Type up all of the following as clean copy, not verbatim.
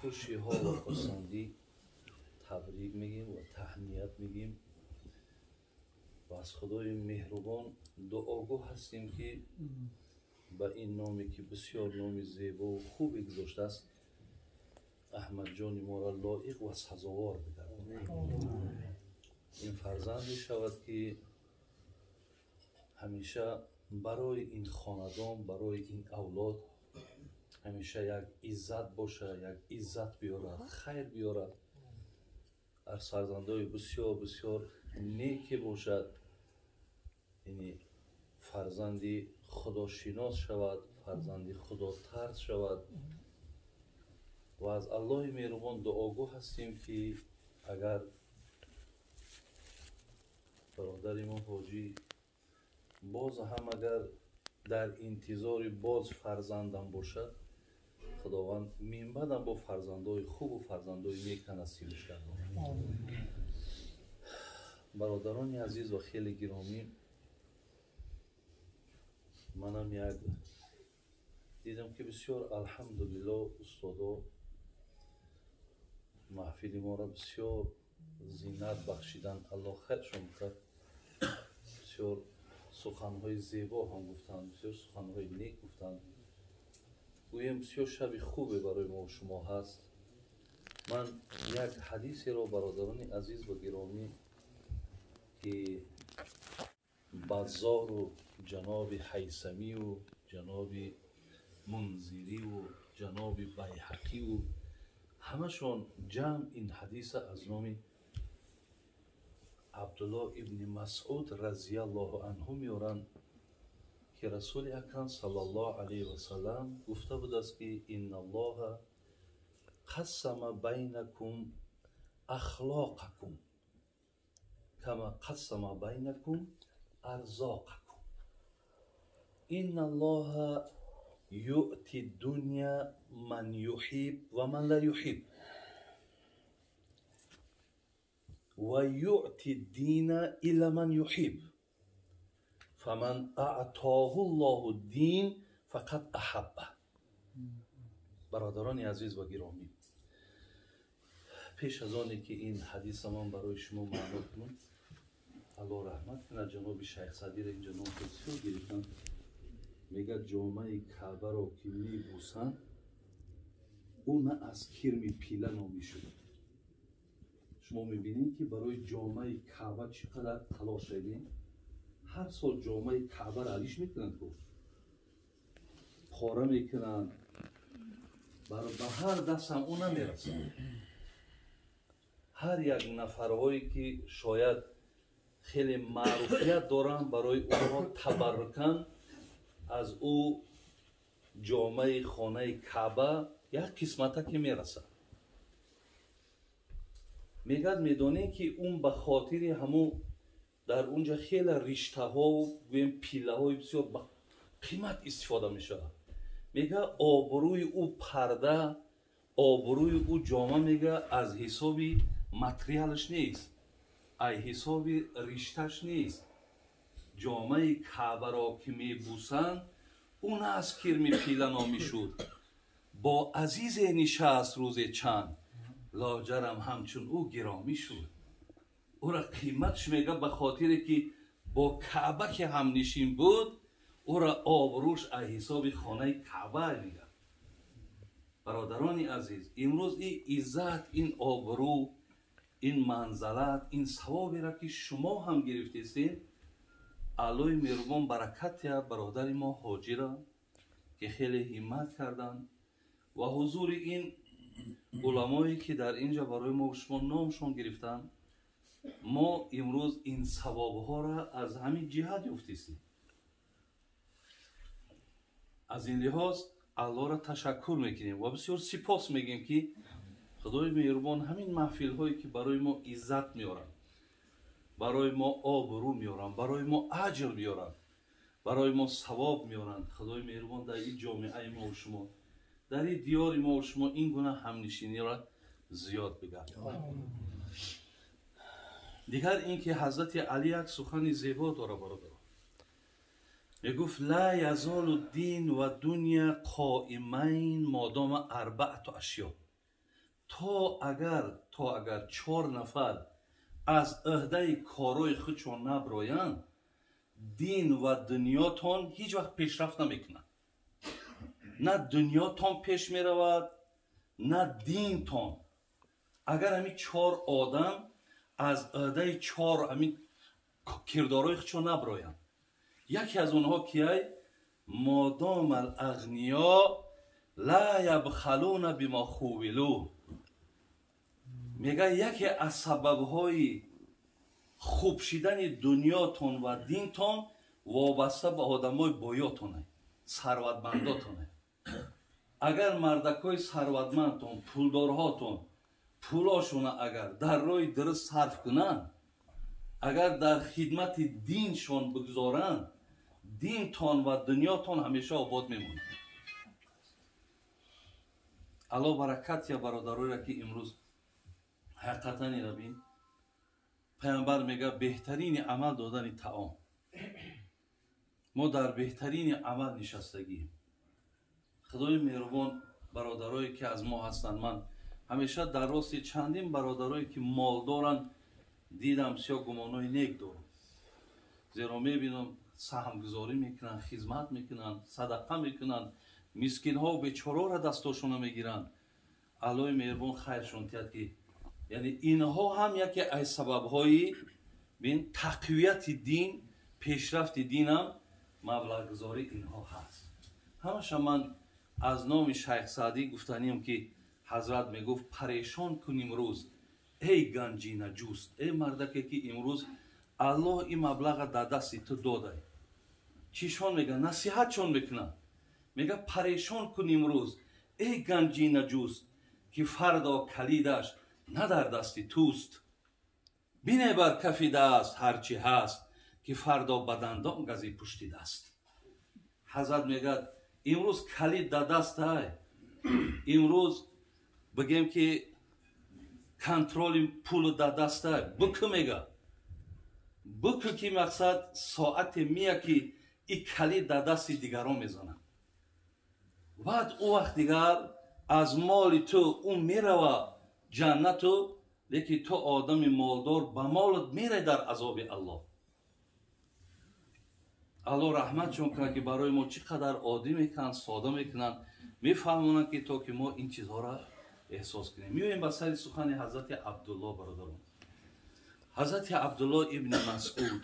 خوشی ها و خرسندی تبریک میگیم و تهنیت میگیم و از خدای مهربان دعاگو هستیم که با این نامی که بسیار نام زیبا و خوب گذاشته است احمد جان ما را لایق و سزاوار بگرداند. این فرزندی شود که همیشه برای این خاندان، برای این اولاد همیشه یک عزت باشه، یک عزت بیاره، خیر بیاره. از فرزندای بسیار بسیار نیکی باشد، یعنی فرزندی خداشناس شود، فرزندی خدا ترس شود و از الله مهربان دعاگو هستیم که اگر برادر ما حاجی باز هم اگر در انتظار باز فرزندم باشد خداوند میمبدم با فرزندای خوب و فرزندای نیک نصیبش گرداند. برادران عزیز و خیلی گرامی، منم یک دیدم که بسیار الحمدلله استادا محفل ما را بسیار زینت بخشیدن، الله خیرشون کرد. بسیار سخنهای زیبا هم گفتن، بسیار سخنهای نیک گفتن. گویم بسیار شب خوبه برای ما و شما هست. من یک حدیثی را برادران عزیز و گرامی که بزار و جناب حیثمی و جناب منذری و جناب بیهقی و همشون جمع این حدیث از نام عبدالله ابن مسعود رضی الله عنه میارن که رسول اکرم صلی الله علیه و سلم گفته بود است که ان الله قسم بینکم اخلاقکم کما قسم بینکم ارزاقکم. ان الله یؤتی الدنیا من یحب و من لا یحب و یؤتی الدین الی من یحب فمن اعطاه الله الدین فقط احبه. برادران عزیز و گرامی، پیش از آنی که این حدیث من برای شما معنا کنم، الله رحمت کنه جناب شیخ صدیر اینجا نام بسیار گرفتن. میگه جامعه کعبه را که میبوسن اون از کرم پیله نامی شد. شما میبینید که برای جامعه کعبه چقدر تلاش شدیم. هر سال جامعه کعبه را علیش میکنند، پاره میکنند، به هر دست هم اون نمیرسند. هر یک نفرهایی که شاید خیلی معروفیت دارن برای اونها تبرکن از او جامعه خانه کعبه یک قسمت که میرسه. میگد میدونی که اون به خاطر همو در اونجا خیلی رشته ها و پیله های بسیار با قیمت استفاده میشه. میگه آبروی او پرده، آبروی او جامعه میگه از حسابی متریالش نیست، از حسابی رشتهش نیست. جامعه کعبه را که میبوسند اون از کرم پیله نامی شد. با عزیز نشست روز چند لاجرم همچون او گرامی شد. او را قیمتش میگه به خاطر که با کعبه که هم نشین بود او را آبروش از حساب خانه کعبه میگه. برادران عزیز، امروز این عزت، این آبرو، این منزلت، این ثوابی را که شما هم گرفتید، الله مهربان برکت برادر ما حاجی را که خیلی همت کردند و حضور این علمایی که در اینجا برای ما و شما نامشون گرفتن، ما امروز این ثواب ها را از همین جهت یافتیم. از این لحاظ الله را تشکر میکنیم و بسیار سپاس میگیم که خدای مهربان همین محفل هایی که برای ما عزت میارن، برای ما آبرو میارن، برای ما اجر میارن، برای ما ثواب میارن، خدای مهربان در این جامعه ما و شما، در این دیار ما و شما این گونه همنشینی را زیاد بگرداند. دیگر اینکه حضرت علی یک سخن زیبا داره برادر. میگفت لا یزال الدین و دنیا قائمین مادام اربعت اشیا. تا اگر 4 نفر از عهده کارای خودشون نبراین، دین و دنیاتون هیچ وقت پیشرفت نمیکنن. نه دنیاتون پیش میرود نه دینتون. اگر همین 4 آدم از عهده 4 همین کردارای خودشون نبراین، یکی از اونها کیه؟ مادام الاغنیا لا یبخلون بما خوولو. میگه یکی از سببهای خوب شدن دنیاتون و دینتون وابسته به آدمای بایاتونه، ثروتمنداتونه. اگر مردکای ثروتمندتون، پولدارهاتون پولاشون اگر در راه درست صرف کنن، اگر در خدمت دینشون بگذارن، دینتون و دنیاتون همیشه آباد میمونه. الله برکت یا برادرایی را که امروز حقیقتا نبین، پیامبر میگه بهترین عمل دادن طعام. ما در بهترین عمل نشستگیم. خدای مهربان برادرایی که از ما هستند، من همیشه در راست چندین برادرایی که مال دارن دیدم سیا گمانای نیک دارم، زیرا میبینم سهم گذاری میکنن، خدمت میکنن، صدقه میکنن، مسکین ها و بیچاره را دستاشون میگیرن. الله مهربان خیرشون تید که یعنی اینها هم یکی از سبب‌های بین تقویت دین، پیشرفت دین هم مبلغ گذاری اینها هست. همش من از نام شیخ سعدی گفتنیم که حضرت میگفت پریشان کن امروز ای گنجی نجوست. ای مردکی که امروز الله این مبلغ در دست تو داده، چیشون میگه؟ نصیحتشون میکنن. میگه پریشان کن امروز ای گنجی نجوست که فردا کلیدش نه در دستی توست. بینه بر کفی دست هرچی هست که فردا بدندان گزی پشتی دست. حضرت میگه امروز کلید در دست های، امروز بگیم که کنترل پول در دست های بکو. میگه بکو که مقصد ساعت میه که این کلید در دست دیگران میزنن. بعد او وقت دیگر از مال تو اون میروه جنتو، لیکن تو آدم مالدار به مالت میره در عذاب الله. الله رحمت چون کنه که برای ما چقدر عادی میکنن، ساده میکنن، میفهمونن که تا که ما این چیزها را احساس کنیم. میویم به سر سخن حضرت عبدالله برادران. حضرت عبدالله ابن مسعود،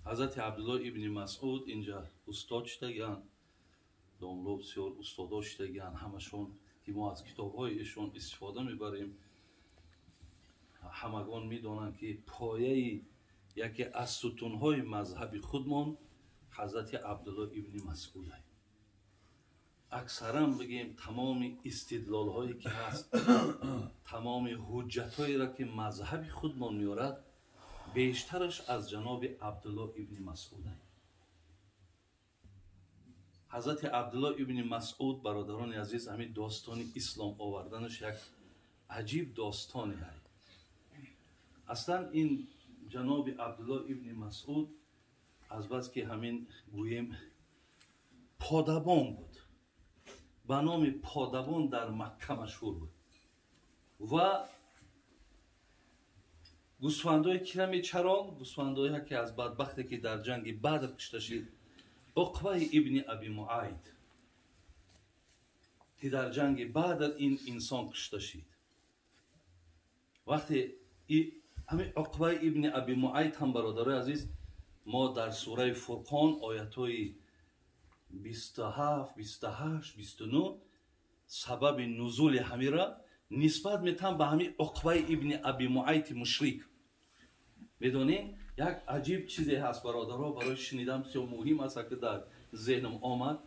حضرت عبدالله ابن مسعود اینجا استاد شدگن، دانلو بسیار استادا شدگن، همشون که ما از کتاب های ایشون استفاده میبریم. همگان میدونن که پایه یکی از ستون های مذهبی خودمون حضرت عبدالله ابن مسعود هست. اکثرا بگیم تمام استدلال هایی که هست، تمام حجت هایی را که مذهبی خودمون میارد، بیشترش از جناب عبدالله ابن مسعود هست. حضرت عبدالله ابن مسعود برادران عزیز، همین داستان اسلام آوردنش یک عجیب داستانی هست. اصلا این جناب عبدالله ابن مسعود از بس که همین گویم پادبان بود، به نام پادبان در مکه مشهور بود و گوسفندای کرمی چران، گوسفندایی که از بدبختی که در جنگ بدر کشته شد، عقبه ابن ابی معیط که در جنگ بدر این انسان کشته شد. وقتی همین عقبه ابن ابی معیط هم برادر عزیز، ما در سوره فرقان آیاتهای 27 28 29 سبب نزول همین را نسبت میتن به همین عقبه ابن ابی معیط مشرک. میدونین یک عجیب چیزی هست برادرها، برای شنیدن بسیار مهم است که در ذهنم آمد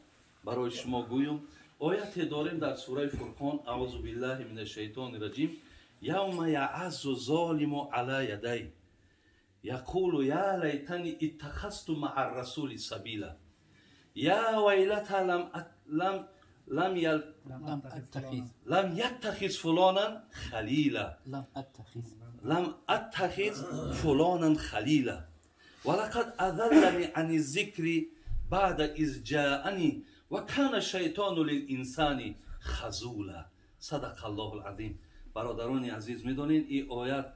برای شما گویم. آیت داریم در سوره فرقان، اعوذ بالله من الشیطان الرجیم، یوم یعز الظالم علی یدیه یقول یا لیتنی اتخذت مع الرسول سبیلا یا ویلتا لم يتخذ فلانا خلیلا لم اتخذ فلانا خلیلا ولقد اضلنی عن الذکر بعد اذ جاءنی و کان الشیطان للانسان خذولا. صدق الله العظیم. برادران عزیز میدونین این آیت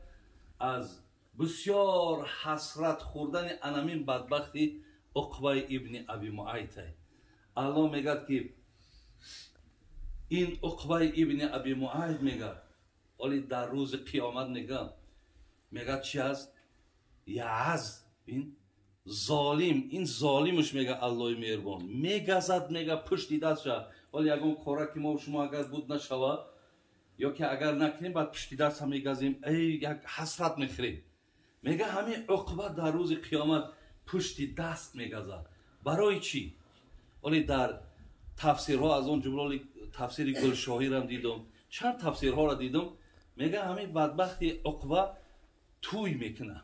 از بسیار حسرت خوردن انامین بدبختی عقبه ابن ابی معیط. الله میگه که این عقبه ابن ابی معیط میگه ولی در روز قیامت میگه چی است؟ یعز این ظالم، این ظالمش میگه الله مهربان میگزد، میگه پشت دستش، ولی اگر کارا که ما و شما اگر بود نشود یا که اگر نکنیم بعد پشت دست هم میگزیم ای یک حسرت میخوریم. میگه همین عقبه در روز قیامت پشت دست میگزد. برای چی؟ ولی در تفسیرها از اون جمله تفسیر گلشاهی را دیدم، چند تفسیرها را دیدم، میگه همین بدبختی عقبه توی میکنه.